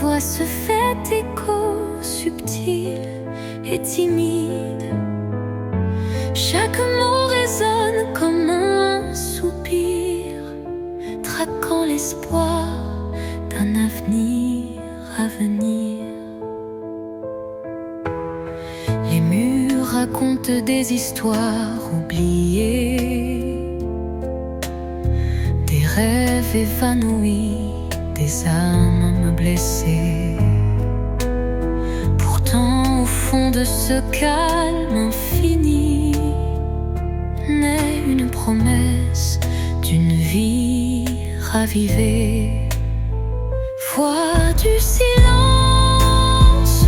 voix se fait écho subtil et timide. Chaque mot résonne comme un soupir, traquant l'espoir d'un avenir à venir. Les murs racontent des histoires oubliées, des rêves évanouis, des âmes blessées. Pourtant, au fond de ce calme infini, naît une promesse d'une vie ravivée. Voix du silence,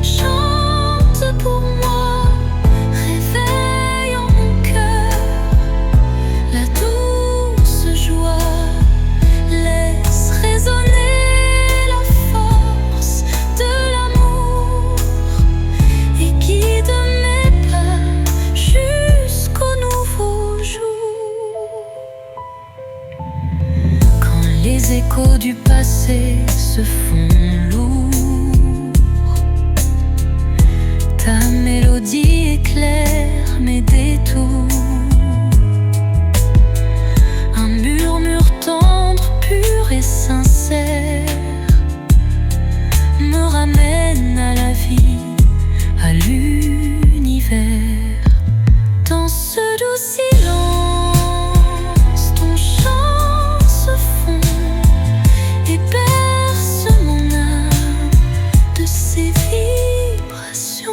chante pour moi, réveille en mon cœur la douce joie. Laisse résonner la force de l'amour et guide mes pas jusqu'au nouveau jour. Quand les échos du passé se font lourds, ta mélodie éclaire mes détours. Un murmure tendre, pur et sincère me ramène à la vie, à l'univers. Dans ce doux silence, ton chant se fond et berce mon âme de ses vibrations.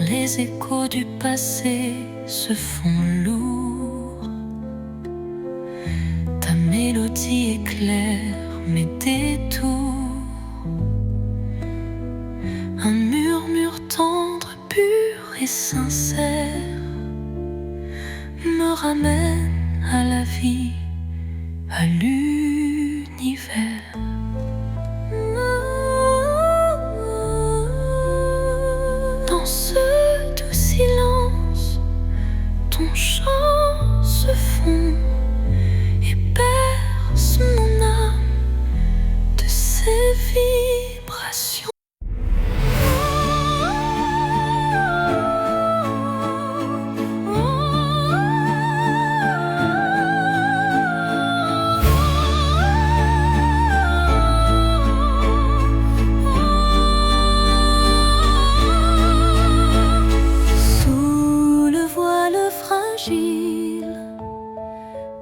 Les échos du passé se font lourds, ta mélodie éclaire mes détours. Un murmure tendre, pur et sincère me ramène à la vie, à l'univers. Dans ce doux silence, ton chant se fond et berce mon âme de ses vibrations.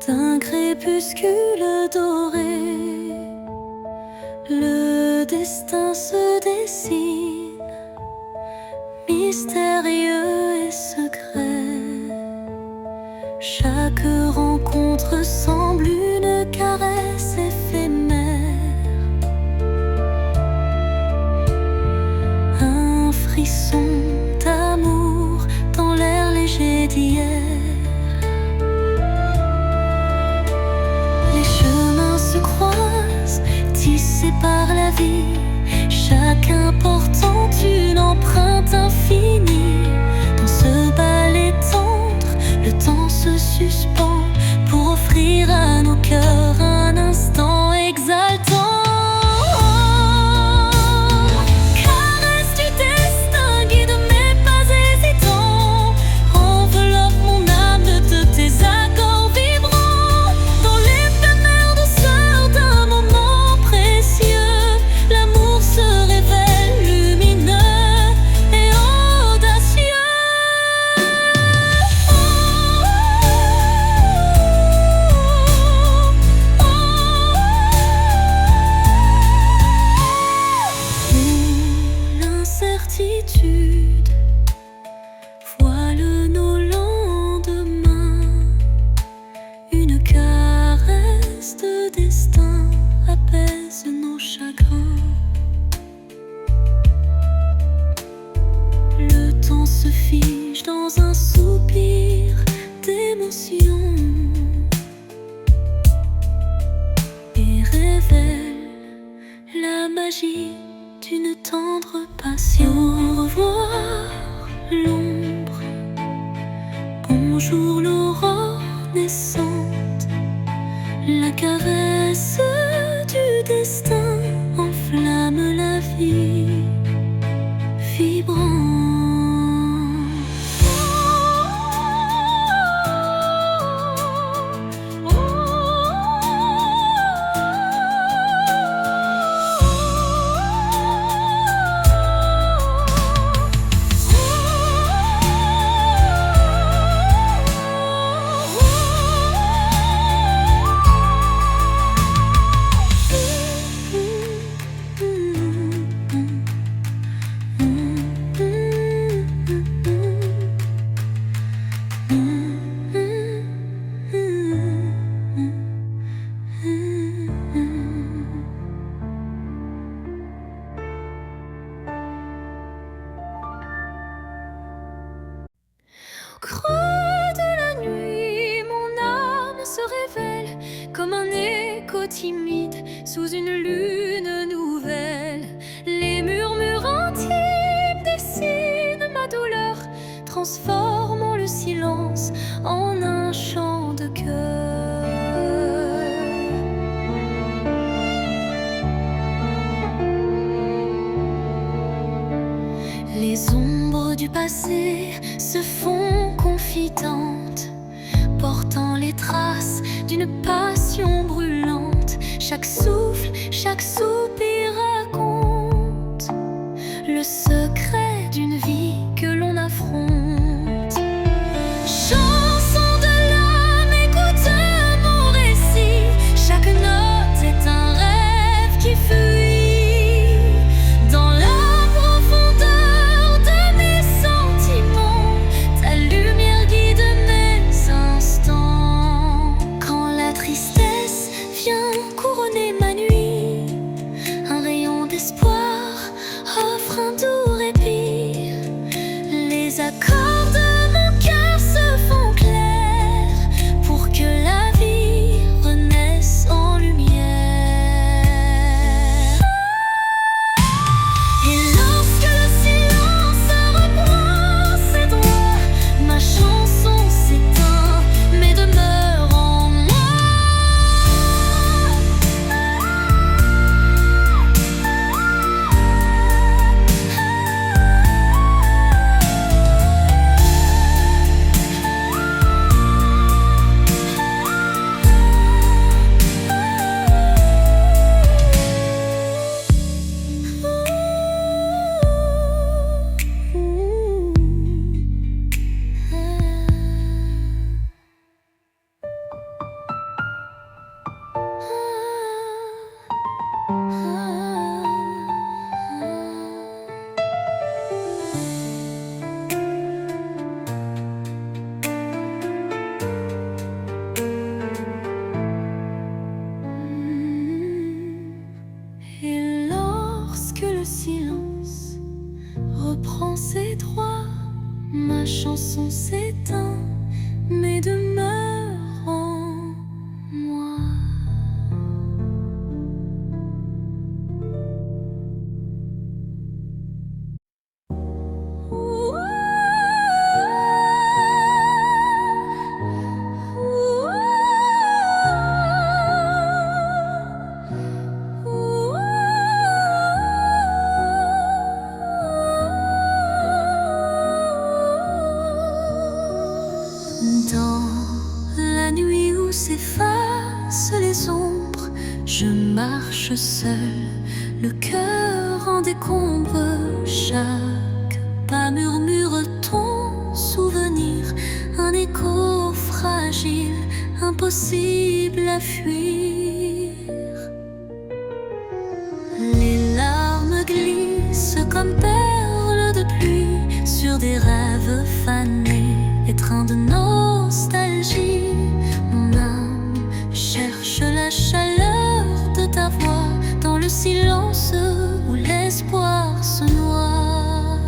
D'un crépuscule doré, le destin se dessine, mystérieux et secret. Chaque rencontre semble une caresse éphémère, un frisson d'amour dans l'air léger d'hier. Tissés par la vie, chacun portant une empreinte infinie. Dans ce ballet tendre, le temps se suspend pour offrir à nos cœurs un instant exaltant. Voile nos lendemains, une caresse de destin apaise nos chagrins. se fige dans un soupir d'émotion et révèle la magie d'une tendre passion. Au revoir l'ombre, bonjour l'aurore naissante, la caresse du destin enflamme la vie vibrante. Au creux de la nuit, mon âme se révèle comme un écho timide sous une lune nouvelle. Les murmures intimes dessinent ma douleur, transformant le silence en un chant de cœur. Les ombres du passé se font confidentes, portant les traces d'une passion brûlante. Chaque souffle, chaque soupir raconte le secret d'une vie que l'on affronte. Chanson de l'âme, écoute mon récit. Chaque note est un rêve qui fuit dans la profondeur de mes sentiments. Ta lumière guide mes instants. Quand la tristesse vient couronner ma nuit, un rayon d'espoir offre un doux répit. Les accords de mon cœur se font clairs pour que la vie renaisse en lumière. Et lorsque le silence reprend ses droits, ma chanson s'éteint mais demeure en moi. Et lorsque le silence reprend ses droits, ma chanson s'éteint mais demeure en moi. Dans la nuit où s'effacent les ombres, je marche seul, le cœur en décombre. Chaque pas murmure ton souvenir, un écho fragile, impossible à fuir. Les larmes glissent comme perles de pluie sur des rêves fanés, étreints de nostalgie. Mon âme cherche la chaleur de ta voix dans le silence où l'espoir se noie.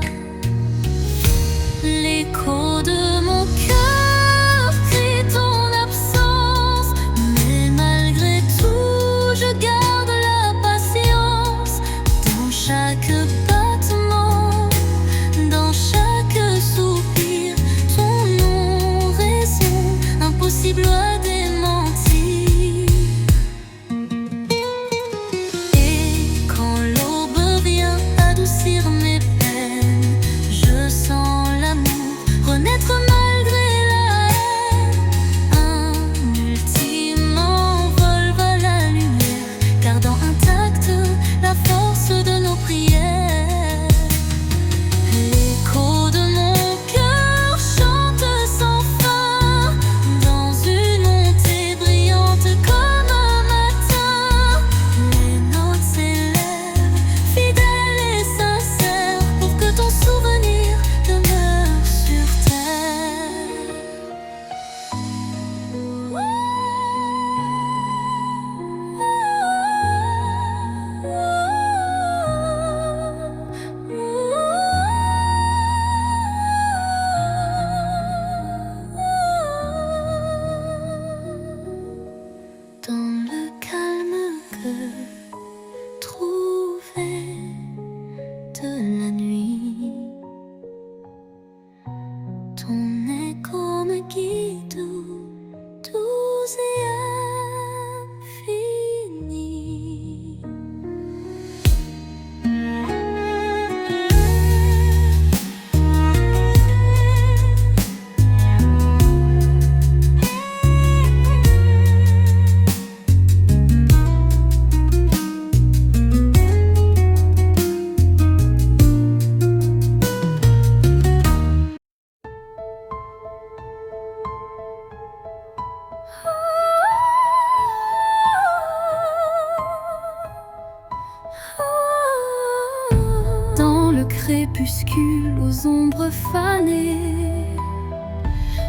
crépuscule aux ombres fanées.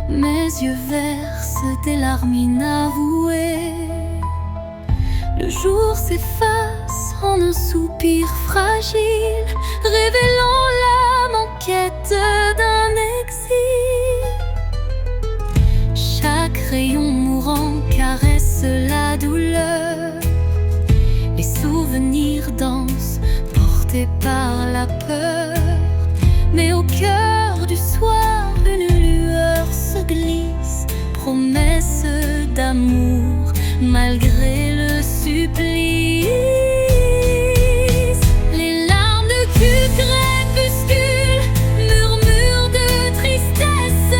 Mes yeux versent des larmes inavouées. Le jour s'efface en un soupir fragile, révélant l'âme en quête d'un exil. Chaque rayon mourant caresse la douleur. Les souvenirs dansent, portés par la peur. Mais au cœur du soir, une lueur se glisse, promesse d'amour malgré le supplice. Les larmes de crépuscule, murmures de tristesse,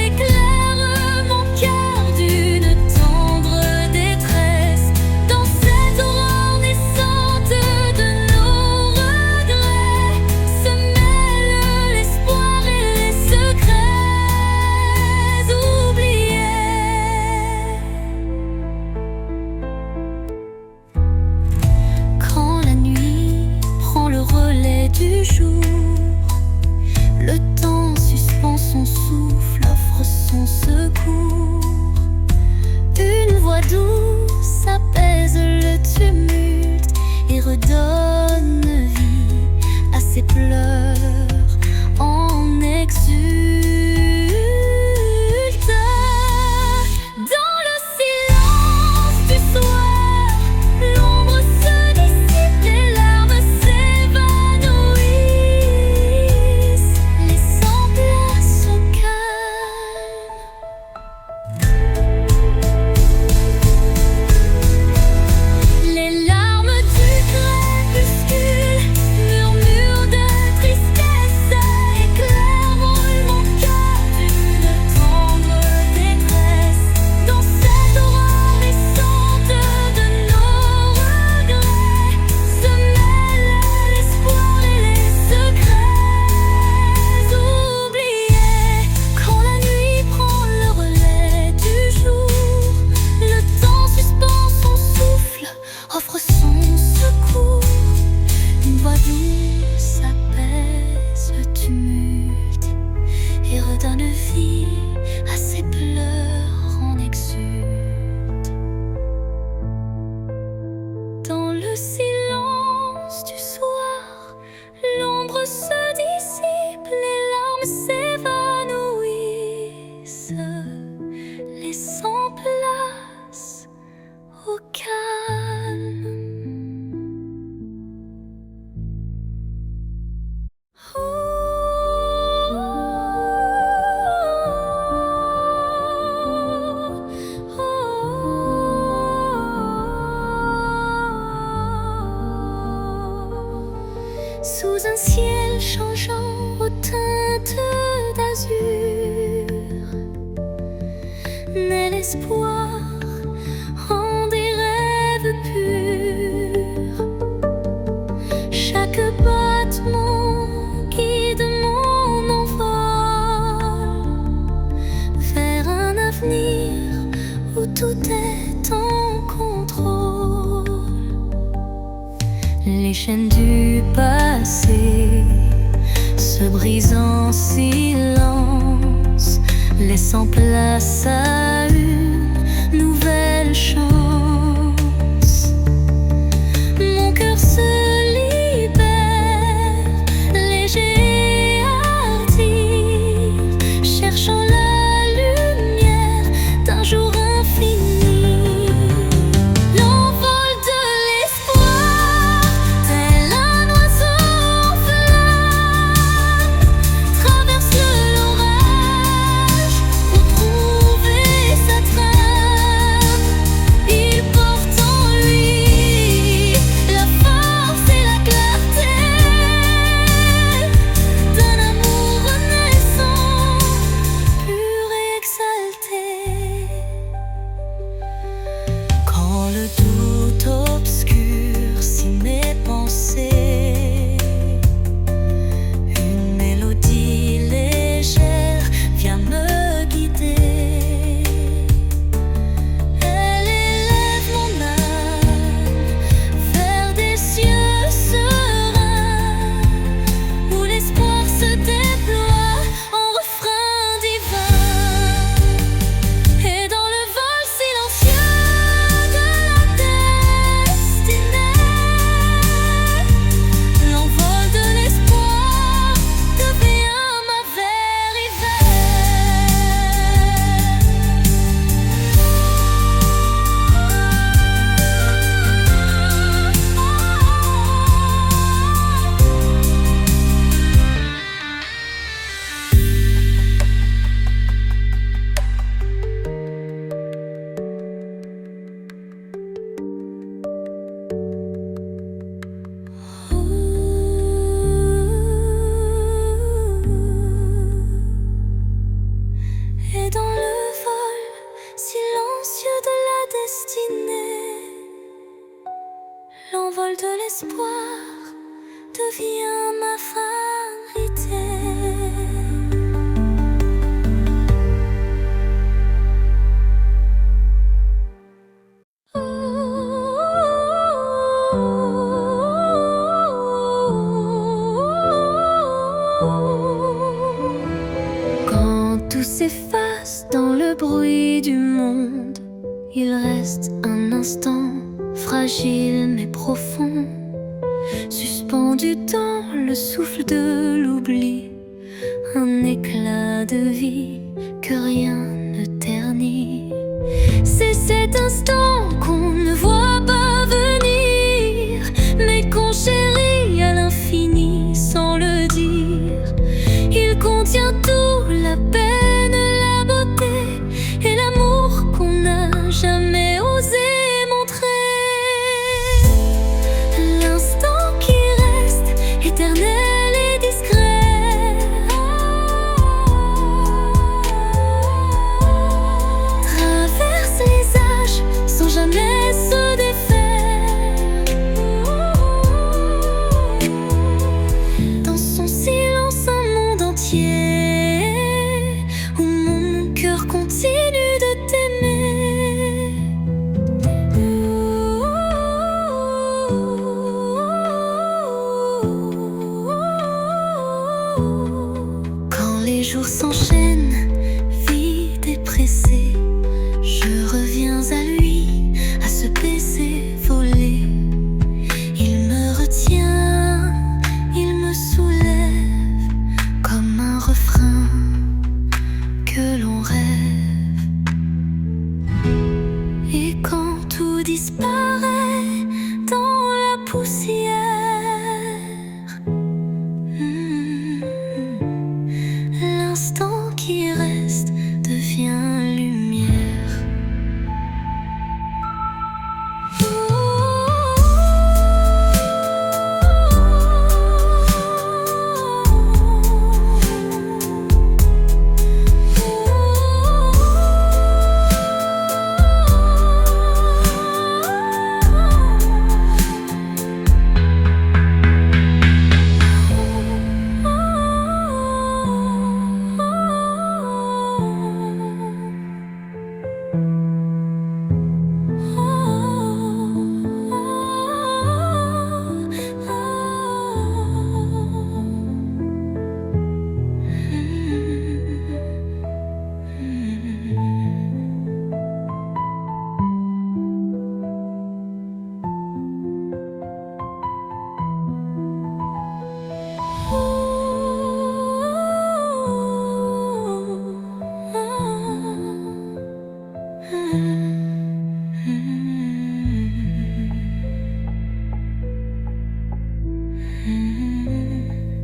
éclairent mon cœur d'une tendre détresse. Dans cette aurore naissante de nos regrets se mêlent l'espoir et les secrets oubliés. Quand la nuit prend le relais du jour, le temps suspend son souffle, offre son secours. Une voix douce apaise le tumulte et redonne vie à ses pleurs en exulte. Dans le silence du soir, l'ombre se dissipe, les larmes s'évanouissent, laissant place au calme. Les larmes du crépuscule, murmures de tristesse, éclairent mon cœur d'une tendre détresse. Dans cette aurore naissante de nos regrets se mêlent l'espoir et les secrets oubliés. Quand la nuit prend le relais du jour, le temps suspend son souffle, offre son secours. Une voix douce apaise le tumulte et redonne vie à ses pleurs en exulte. Dans le silence du soir, l'ombre se dissipe, les larmes s'évanouissent, laissant place au calme. Sous un ciel changeant aux teintes d'azur, naît l'espoir en des rêves purs. Chaque battement guide mon envol vers un avenir où tout est en contrôle. Les chaînes du passé se brisent en silence, laissant place à une nouvelle chance. Mon cœur se libère, léger et hardi, cherchant la lumière d'un jour infini. L'envol de l'espoir, tel un oiseau en flamme, traverse l'orage pour trouver sa trame. vol de l'espoir devient ma fatalité. Quand tout s'efface dans le bruit du monde, il reste un instant fragile mais profond, suspendu dans le souffle de l'oubli, un éclat de vie que rien ne ternit. C'est cet instant qu'on ne voit pas venir, mais qu'on chérit à l'infini sans le dire. Il contient tout, la peine, la beauté et l'amour qu'on n'a jamais osé montrer. L'instant qui reste éternel et discret, traverse les âges sans jamais se défaire. Dans son silence un monde entier, où mon cœur continue de t'aimer. Quand les jours s'enchaînent, vite et pressé, je reviens à lui, à ce baiser volé. Il me retient, il me soulève, comme un refrain que l'on rêve. Et quand tout disparaît dans la poussière, l'instant qui reste devient lumière.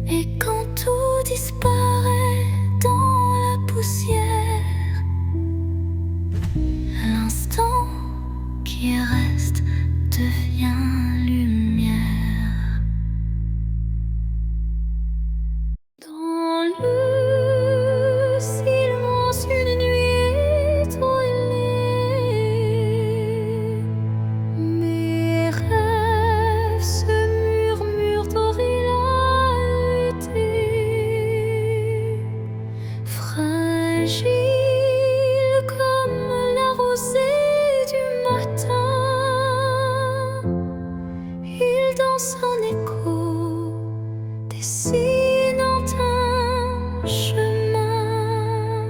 Et quand tout disparaît dans la poussière, l'instant qui reste devient lumière. Dans le silence, une nuit étoilée, mes rêves se murmurent aux réalités, fragiles comme la rosée du matin. Il danse en écho, dessinant un chemin.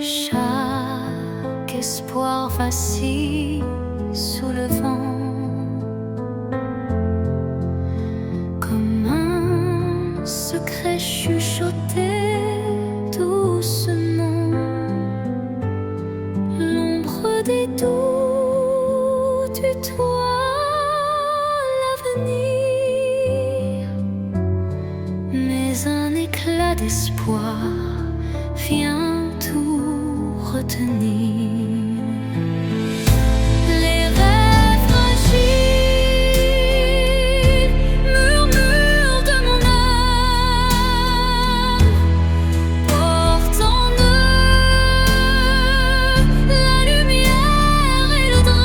Chaque espoir vacille sous le vent, comme un secret chuchoté doucement. L'ombre des doutes tutoie l'avenir, mais un éclat d'espoir vient tout retenir. Les rêves fragiles murmurent de mon âme, portent en eux la lumière et le drame.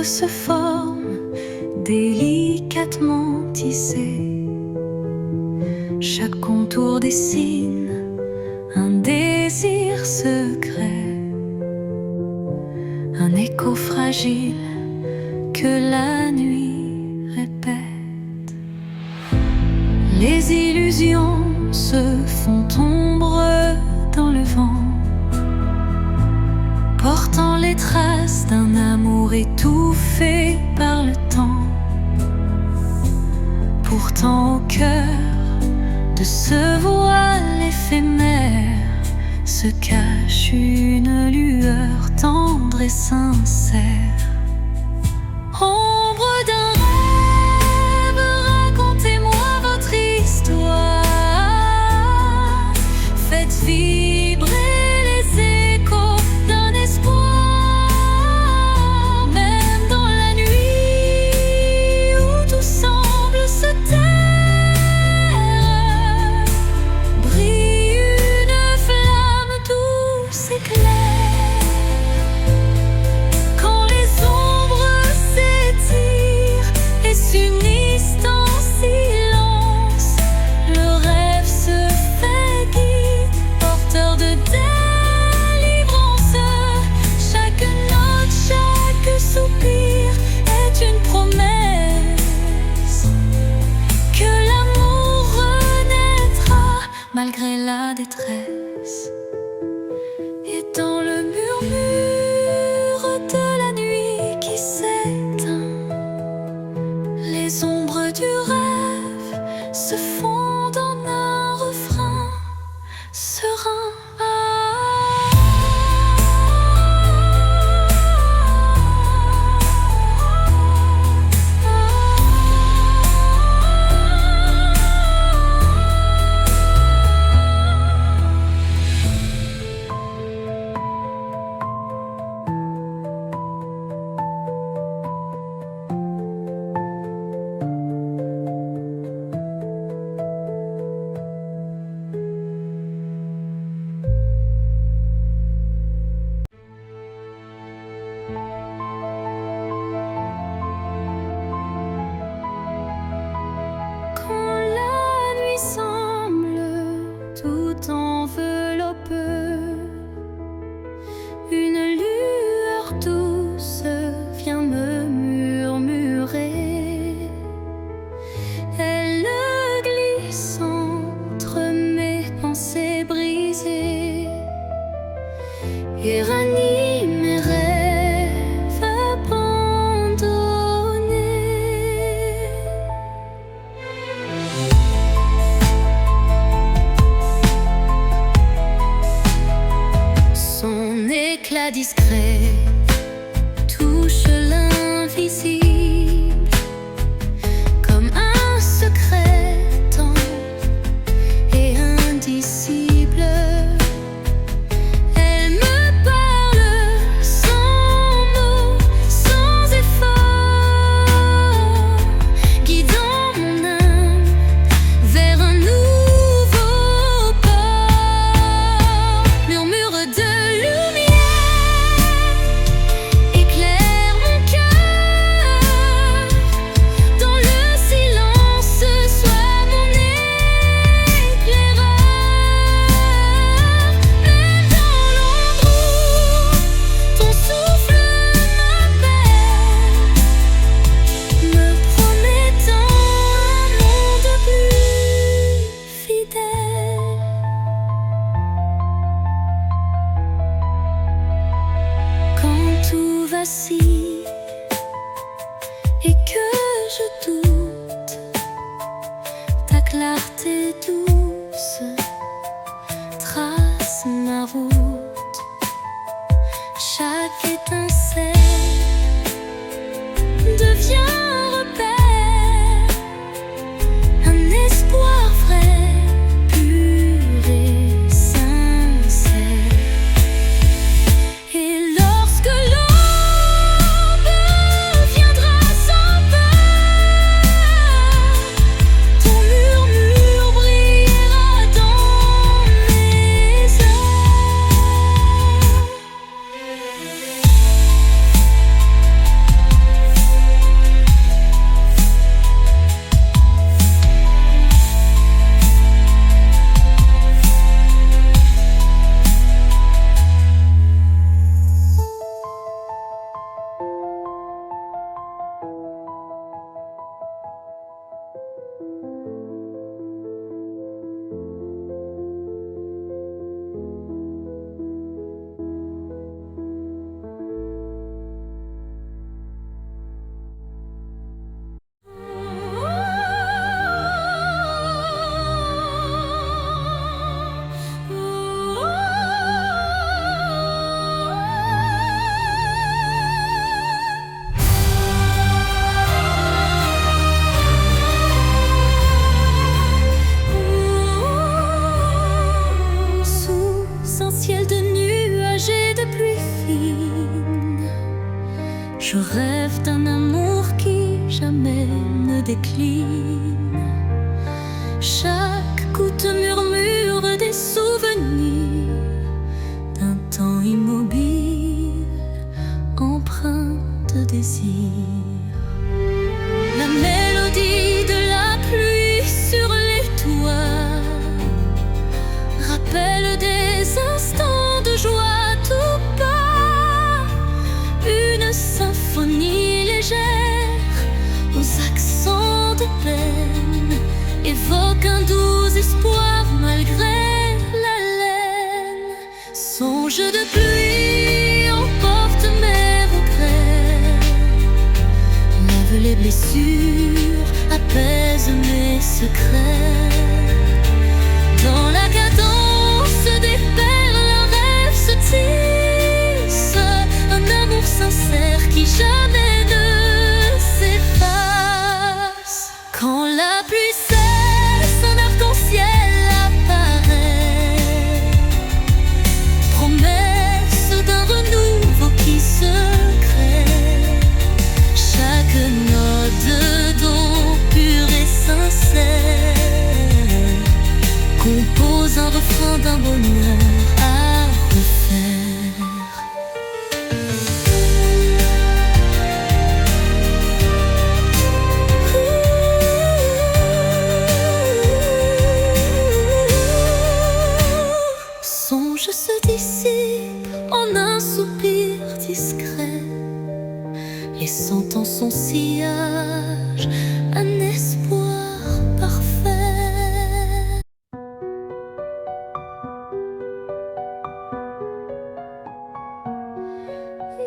se forme, délicatement tissé. Chaque contour dessine un désir secret, un écho fragile que la nuit répète. Les illusions se font ombre dans le vent, portant les traces d'un amour étouffé par le temps. Pourtant au cœur de ce voile éphémère se cache une lueur tendre et sincère. Ombre d'un rêve, racontez-moi votre histoire. Faites vibrer les échos d'un espoir. Même dans la nuit où tout semble se taire, brille une flamme douce et claire. Malgré la détresse, et dans le murmure de la nuit qui s'éteint, les ombres du rêve se fondent en un refrain serein. Une lueur douce vient me murmurer. Elle glisse entre mes pensées brisées et ranime mes rêves abandonnés. Son éclat discret touche l'invisible comme un secret tendre et indicible. Elle me parle sans mots, sans effort, guidant mon âme vers un nouveau port. Murmure de et que je doute, ta clarté douce trace ma route. Chaque étincelle devient un repère, un espoir vrai, pur et sincère. Et lorsque ton murmure m'évoque un doux espoir malgré la laine. Songe de pluie emporte mes regrets, lave les blessures, apaise mes secrets. Dans la cadence des perles, un rêve se tisse, un amour sincère qui jamais ne s'efface. Quand la pluie cesse, un arc-en-ciel apparaît, promesse d'un renouveau qui se crée. Chaque note d'eau pure et sincère compose un refrain d'un bonheur à refaire. Songe se dissipe en un soupir discret, laissant en son sillage un espoir parfait.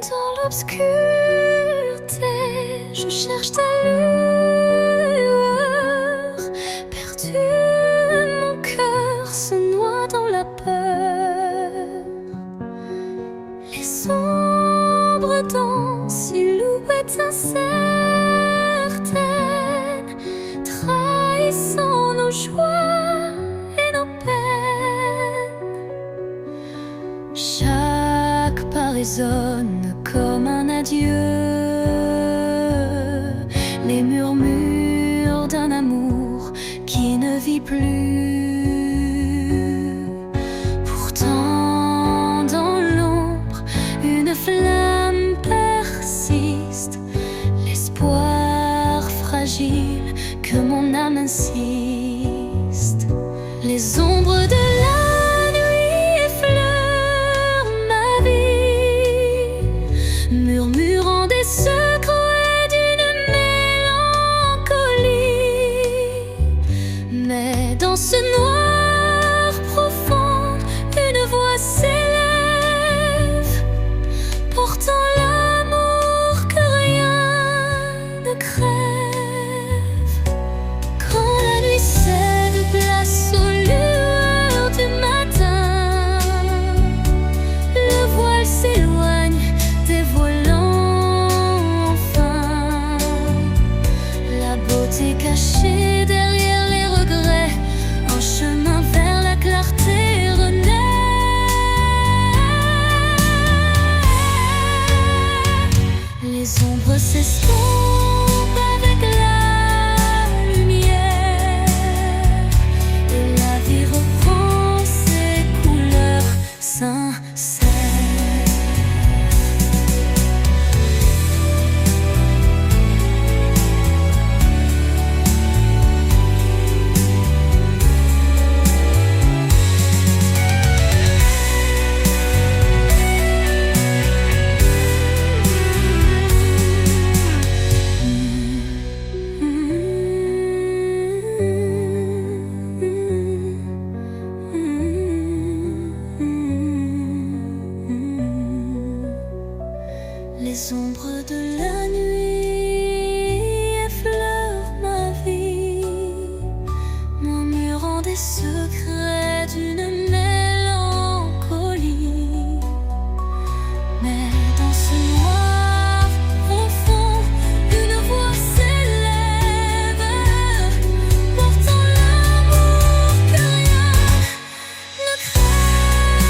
Dans l'obscurité, je cherche ta lueur. Perdu, mon cœur se noie dans la peur. Les ombres dansent, silhouettes incertaines, trahissant nos joies et nos peines. Chaque pas résonne comme un adieu, les murmures d'un amour qui ne vit plus. Pourtant dans l'ombre, une flamme persiste, l'espoir fragile que mon âme insiste. Les ombres de la nuit effleurent ma vie, murmurant des secrets d'une mélancolie. Mais dans ce noir profond, une voix s'élève, portant l'amour que rien ne crève. Quand la nuit cède place aux lueurs du matin, le voile s'éloigne, dévoilant enfin la beauté cachée derrière les regrets. Un chemin vers la clarté renaît. Les ombres s'estompent avec la lumière, et la vie reprend ses couleurs sincères. Les ombres de la nuit effleurent ma vie, murmurant des secrets d'une mélancolie. Mais dans ce noir profond, une voix s'élève, portant l'amour que rien ne crève.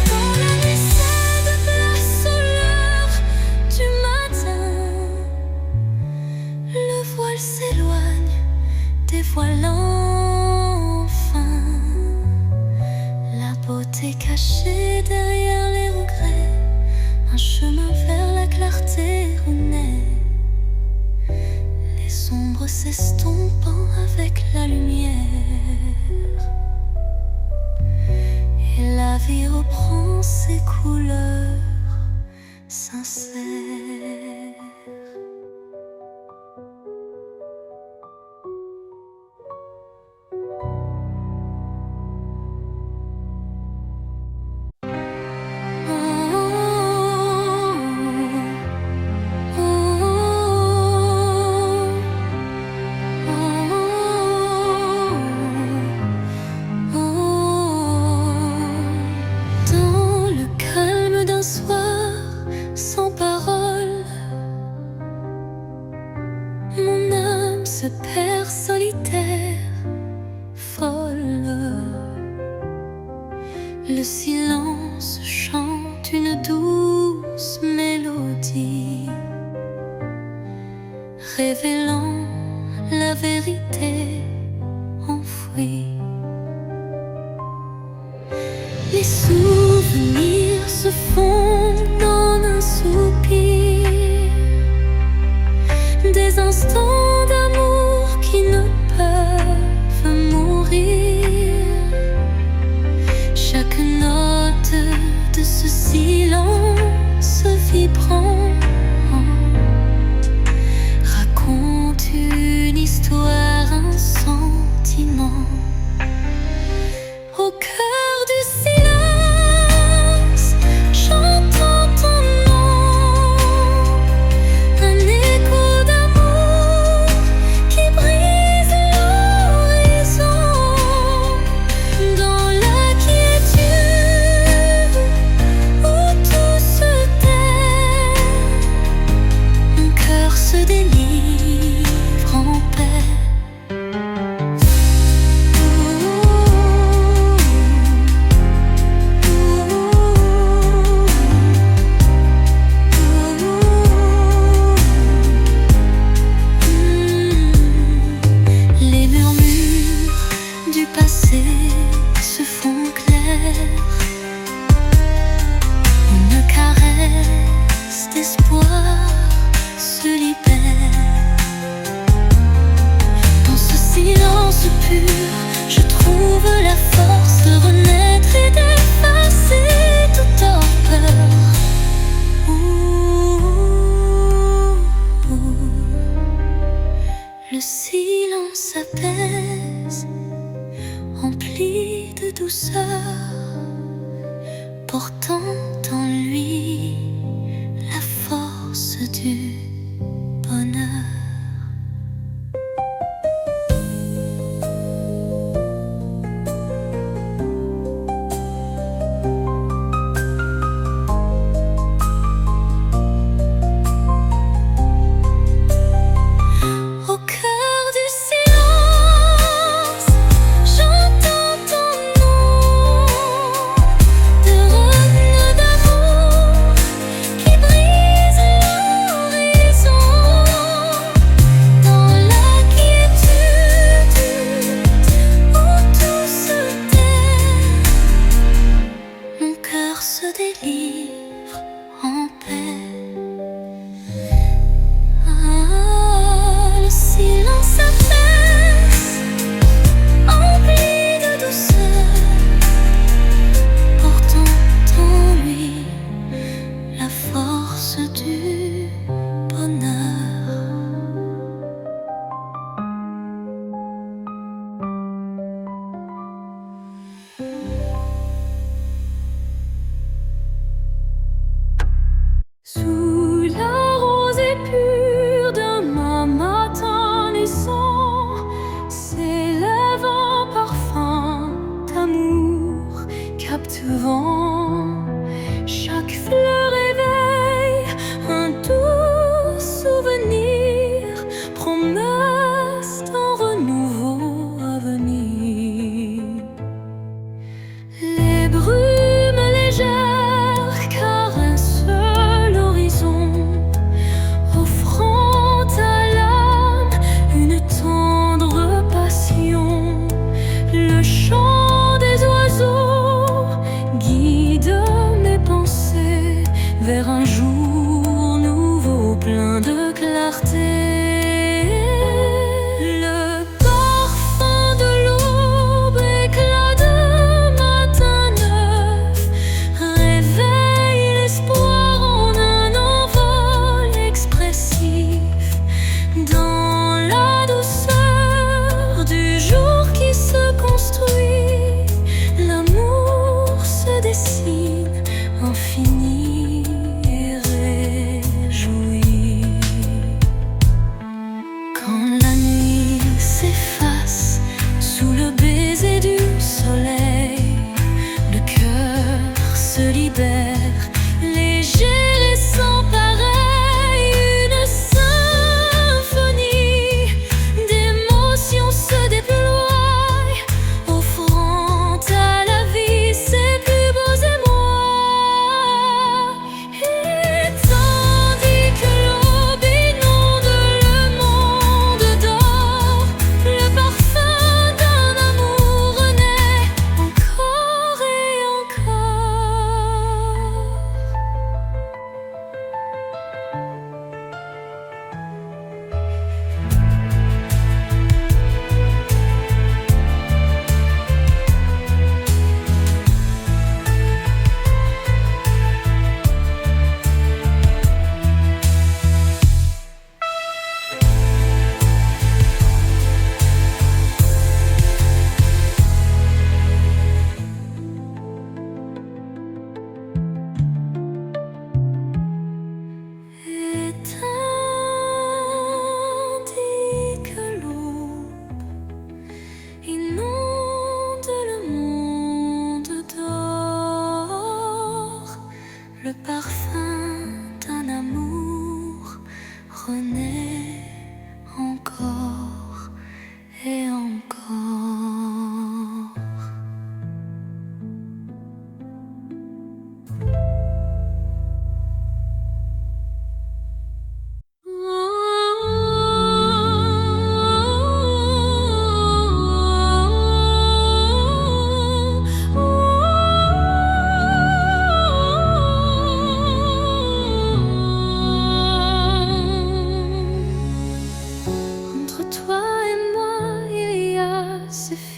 Quand la nuit cède place aux lueurs du matin, le voile s'éloigne, dévoilant enfin la beauté cachée derrière les regrets. Un chemin vers la clarté renaît, les ombres s'estompant avec la lumière, et la vie reprend ses couleurs sincères. Le silence chante une douce mélodie, révélant la vérité enfouie. Les souvenirs se fondent en un soupir, des instants d'amour qui ne peuvent mourir. Chaque note de ce silence vibrant raconte une histoire, un sentiment. Au cœur du silence, j'entends ton nom, un écho d'amour qui brise l'horizon. Dans la quiétude où tout se tait, mon cœur se délivre en paix. Les murmures du passé se font clairs, une caresse d'espoir se libère. Dans ce silence pur, je trouve la force de renaître et d'effacer toute torpeur. Le silence apaise, rempli de douceur, portant en lui la force du bonheur. Au cœur du silence, j'entends ton nom, de rênes d'amour qui brise l'horizon. Dans la quiétude où tout se tait, mon cœur se délivre en paix. Le silence apaise, empli de douceur, portant en lui la force du bonheur. Sous la rosée pure d'un matin naissant s'élève un parfum d'amour captivant. Chaque fleur éveille un doux souvenir, promesse d'un renouveau à venir. Les brumes légères caressent l'horizon, offrant à l'âme une tendre passion. Le chant des oiseaux guide mes pensées vers un jour nouveau plein de clarté. Le parfum de l'aube, éclat de matin neuf, réveille l'espoir en un envol expressif. Dans la douceur du jour qui se construit, l'amour se dessine infini et réjoui. Quand la nuit s'efface sous le baiser du soleil, le cœur se libère, léger et sans pareil. Une symphonie d'émotions se déploie, offrant à la vie ses plus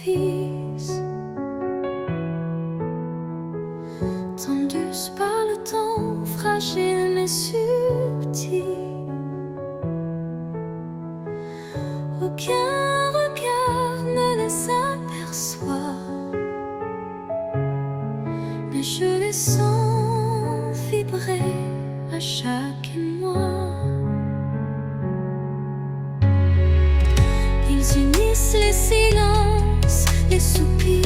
fils, tendus par le temps, fragile mais subtil. Aucun regard ne les aperçoit, mais je les sens vibrer à chaque émoi. Ils unissent les silences, les soupirs,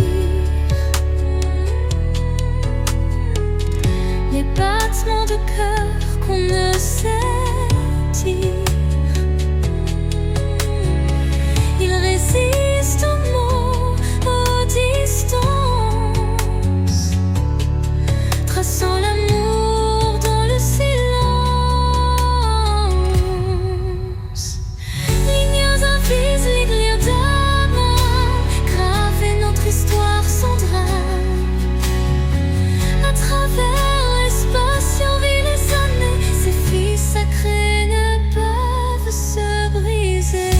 les battements de cœur qu'on ne sait dire. Ils résistent aux mots, aux distances, traçant l'amour dans le silence. Lignes invisibles d'amant, graver notre histoire sans drame. À travers l'espace survit les années, ces filles sacrées ne peuvent se briser.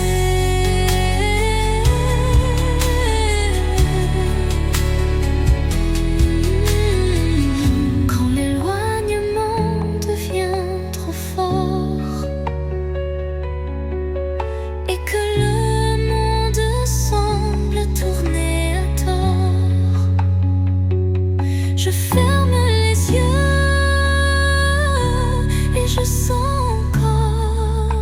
Quand l'éloignement devient trop fort et que le monde semble tourner à tort, je ferme les yeux et je sens encore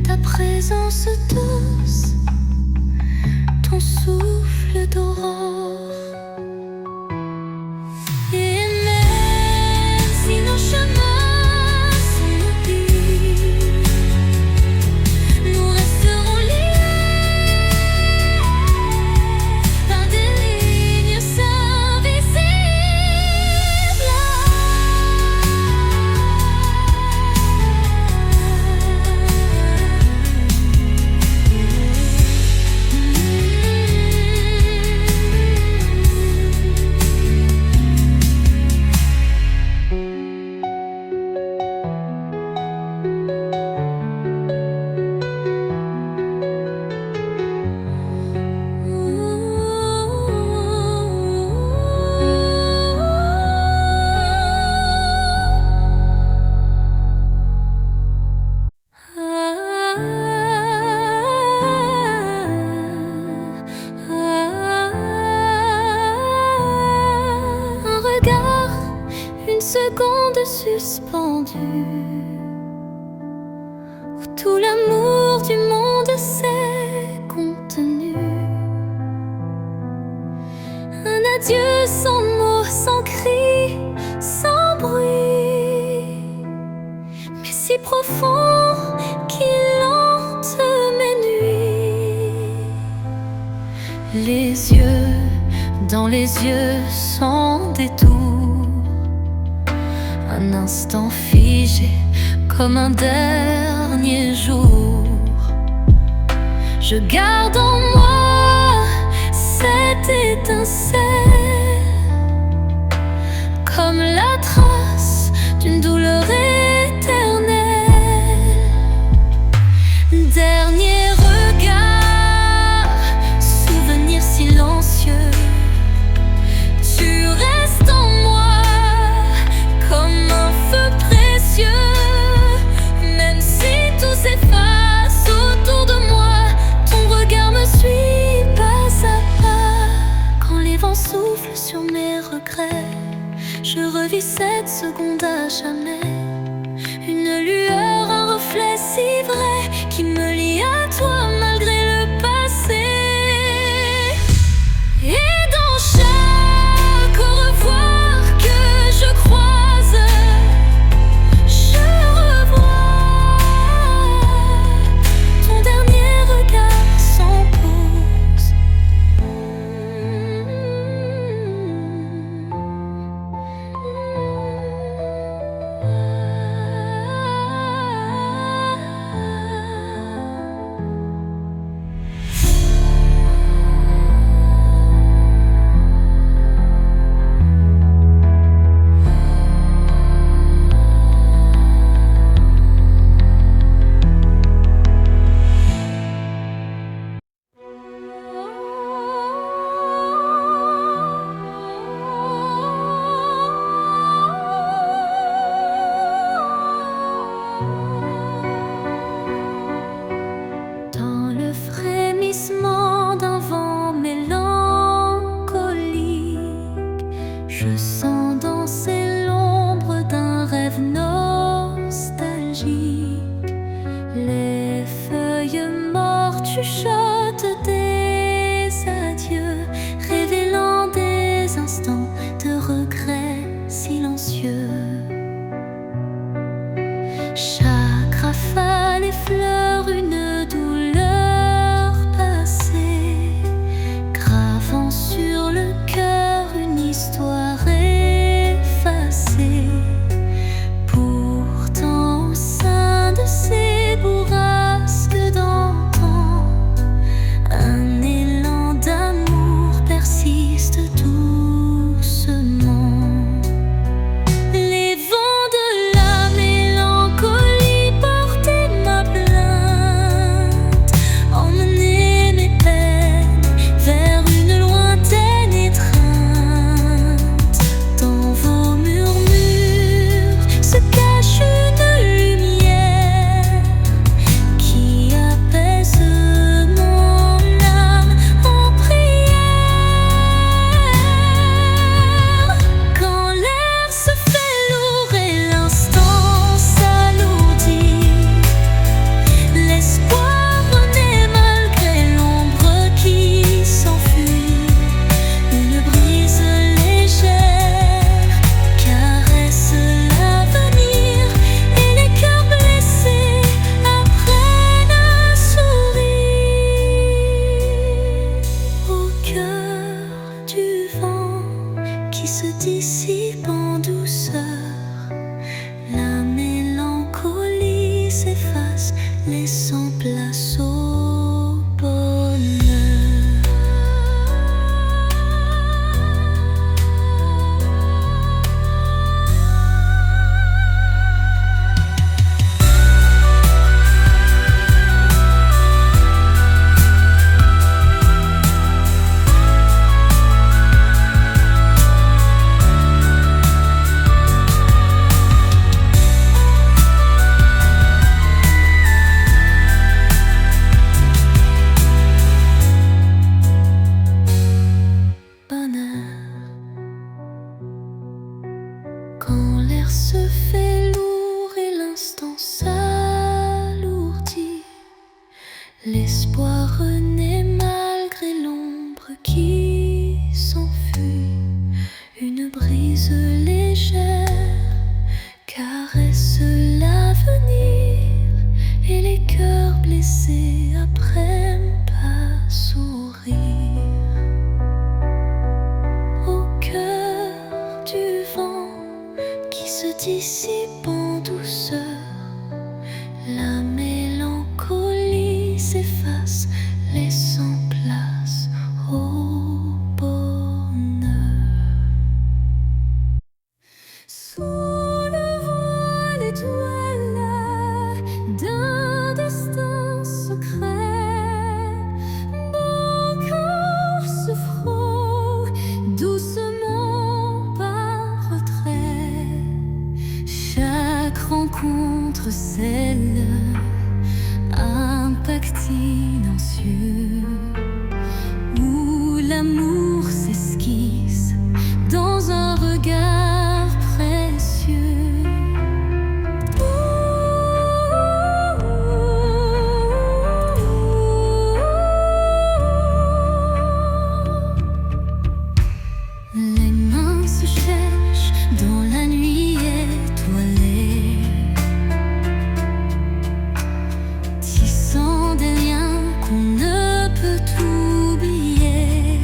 ta présence douce, ton souffle d'aurore. Et même si nos chemins sont mobiles, nous resterons liés par des lignes invisibles. Un regard, une seconde suspendue, où tout l'amour du monde s'est contenu. Un adieu sans mots, sans cri, sans bruit, mais si profond qu'il hante mes nuits. Les yeux dans les yeux sans détour, un instant figé comme un dernier jour. Je garde en moi cette étincelle, comme la trace d'une douleur éternelle. Dernier regard, souvenir silencieux, tu restes en moi comme un feu précieux. Même si tout s'efface autour de moi, ton regard me suit pas à pas. Quand les vents soufflent sur mes regrets, je revis cette seconde à jamais. Une lueur, un reflet si vrai qui me lie à toi malgré le passé. Et dans chaque au revoir que je croise, je revois ton dernier regard sans pause. comprenez malgré l'ombre qui s'enfuit. Une brise légère caresse l'avenir et les cœurs blessés apprennent à sourire. Au cœur du vent qui se dissipe en douceur, la mélancolie s'efface, laissant place au bonheur. Sous le voile étoilé d'un destin secret, mon corps se frôle doucement par retrait. Chaque rencontre scelle un pacte silencieux où l'amour s'esquisse dans un regard précieux. Les mains se cherchent dans la nuit étoilée, tissant des liens qu'on ne peut oublier.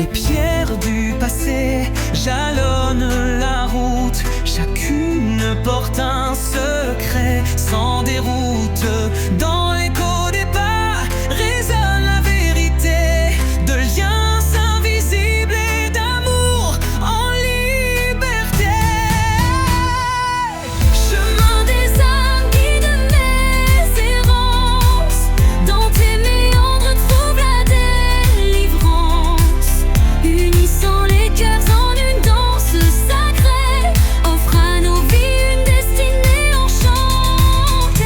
Les pierres du passé jalonnent la route, chacune porte un secret sans déroute. Dans l'écho des pas résonne la vérité de liens invisibles et d'amour en liberté. Chemin des âmes, guide mes errances. Dans tes méandres trouve la délivrance. Unissant les cœurs en une danse sacrée, offre à nos vies une destinée enchantée.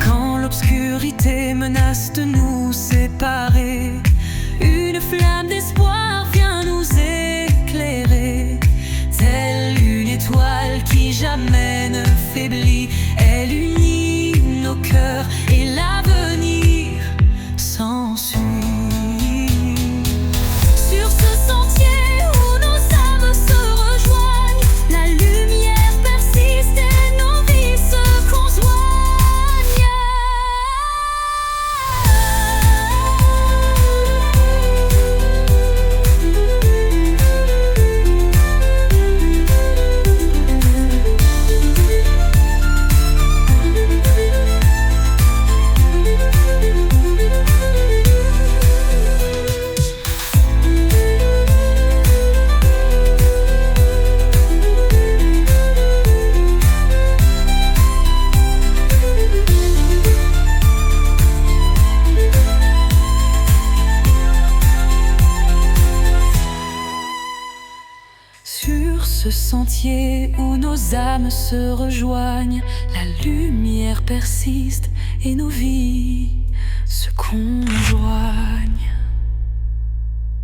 Quand l'obscurité menace de nous séparer, Une flamme d'espoir vient nous éclairer. telle une étoile qui jamais ne faiblit, elle unit nos cœurs et l'avenir s'ensuit. Sur ce sentier où nos âmes se rejoignent, la lumière persiste et nos vies se conjoignent. Sur ce sentier où nos âmes se rejoignent, la lumière persiste et nos vies se conjoignent.